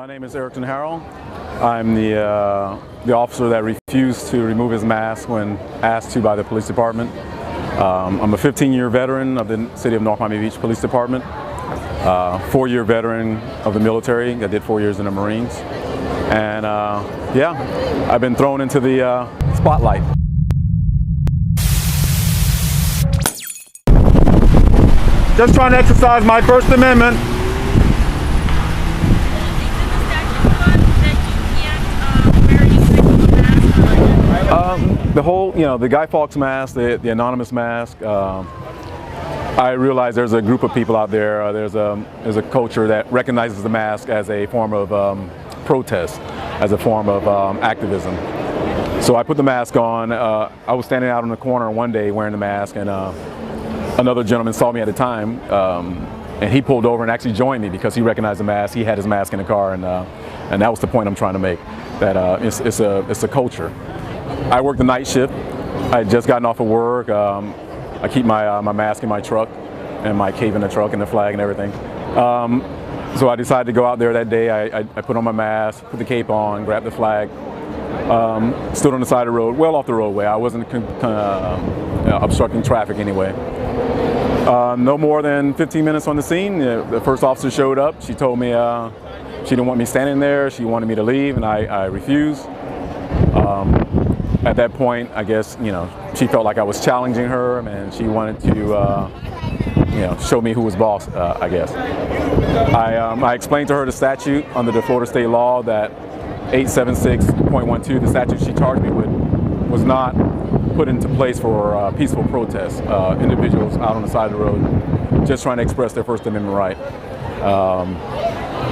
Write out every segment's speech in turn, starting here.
My name is Erickson Harrell. I'm the officer that refused to remove his mask when asked to by the police department. I'm a 15-year veteran of the City of North Miami Beach Police Department, 4-year veteran of the military. I did 4 years in the Marines. And yeah, I've been thrown into the spotlight. Just trying to exercise my First Amendment. The whole, the Guy Fawkes Mask, the anonymous mask, I realize there's a group of people out there, there's a culture that recognizes the mask as a form of protest, as a form of activism. So I put the mask on. I was standing out in the corner one day wearing the mask, and another gentleman saw me at the time, and he pulled over and actually joined me because he recognized the mask. He had his mask in the car, and that was the point I'm trying to make, that it's a culture. I work the night shift. I had just gotten off of work. I keep my mask in my truck and my cape in the truck and the flag and everything. So I decided to go out there that day. I put on my mask, put the cape on, grabbed the flag, stood on the side of the road, well off the roadway. I wasn't obstructing traffic anyway. No more than 15 minutes on the scene, the first officer showed up. She told me she didn't want me standing there. She wanted me to leave, and I refused. At that point, I guess, she felt like I was challenging her, and she wanted to, show me who was boss, I guess. I explained to her the statute under the Florida state law that 876.12, the statute she charged me with, was not put into place for peaceful protests. Individuals out on the side of the road just trying to express their First Amendment right.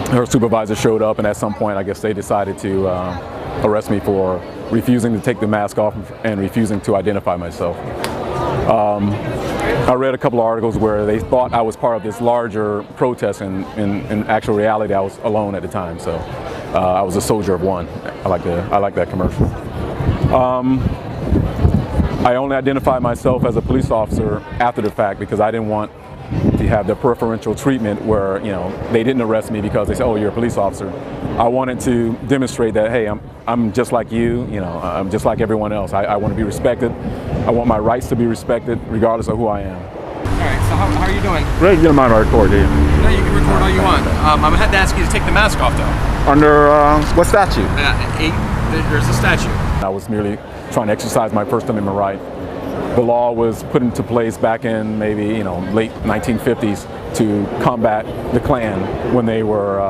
Her supervisor showed up, and at some point, I guess they decided to arrest me for refusing to take the mask off and refusing to identify myself. I read a couple of articles where they thought I was part of this larger protest, and in actual reality I was alone at the time. So I was a soldier of one. I like that commercial. I only identified myself as a police officer after the fact because I didn't want to have the preferential treatment where they didn't arrest me because they said, "Oh, you're a police officer." I wanted to demonstrate that, hey, I'm just like you, I'm just like everyone else. I want to be respected. I want my rights to be respected regardless of who I am. All right, so how are you doing? Ray, you don't mind my record, do you? No, you can record all you want. I'm going to have to ask you to take the mask off, though. Under what statute? There's a statute. I was merely trying to exercise my First Amendment right. The law was put into place back in maybe late 1950s to combat the Klan when they were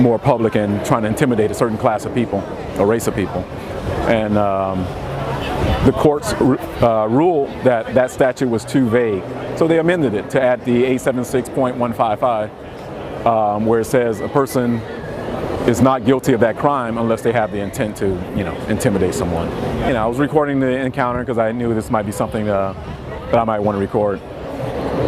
more public and trying to intimidate a certain class of people, a race of people. And the courts ruled that that statute was too vague. So they amended it to add the 876.155, where it says a person is not guilty of that crime unless they have the intent to, intimidate someone. I was recording the encounter because I knew this might be something that I might want to record.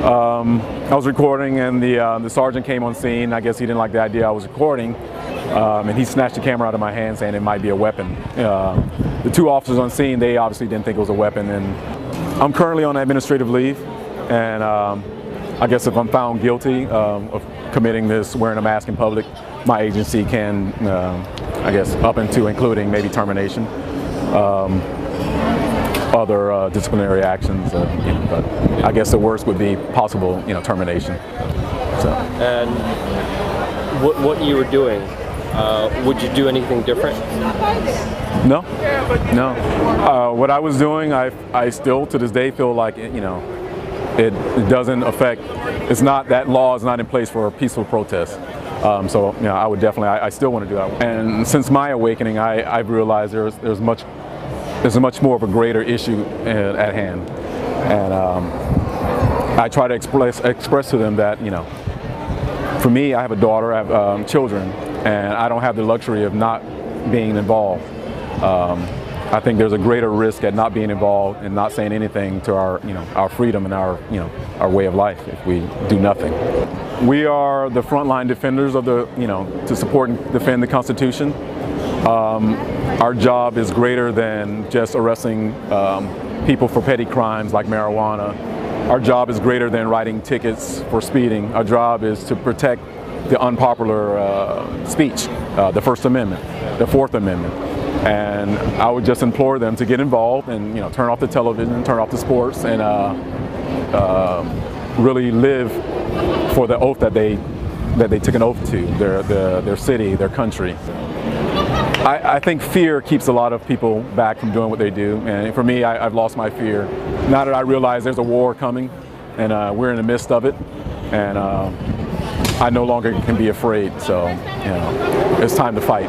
I was recording, and the sergeant came on scene. I guess he didn't like the idea I was recording, and he snatched the camera out of my hand saying it might be a weapon. The two officers on scene, they obviously didn't think it was a weapon, and I'm currently on administrative leave, and I guess if I'm found guilty of committing this, wearing a mask in public, my agency can, I guess, up into including maybe termination, other disciplinary actions, but I guess the worst would be possible, termination. So. And what you were doing, would you do anything different? No. What I was doing, I still to this day feel like it doesn't affect. It's not, that law is not in place for peaceful protest. So I would definitely, I still want to do that. And since my awakening, I've realized there's much more of a greater issue at hand, and I try to express to them that for me, I have a daughter, I have children, and I don't have the luxury of not being involved. I think there's a greater risk at not being involved and not saying anything to our freedom and our way of life if we do nothing. We are the frontline defenders of to support and defend the Constitution. Our job is greater than just arresting people for petty crimes like marijuana. Our job is greater than writing tickets for speeding. Our job is to protect the unpopular speech, the First Amendment, the Fourth Amendment. And I would just implore them to get involved and turn off the television, turn off the sports, and really live for the oath that they took an oath to, their city, their country. I think fear keeps a lot of people back from doing what they do, and for me, I've lost my fear. Now that I realize there's a war coming, and we're in the midst of it, and I no longer can be afraid. So, it's time to fight.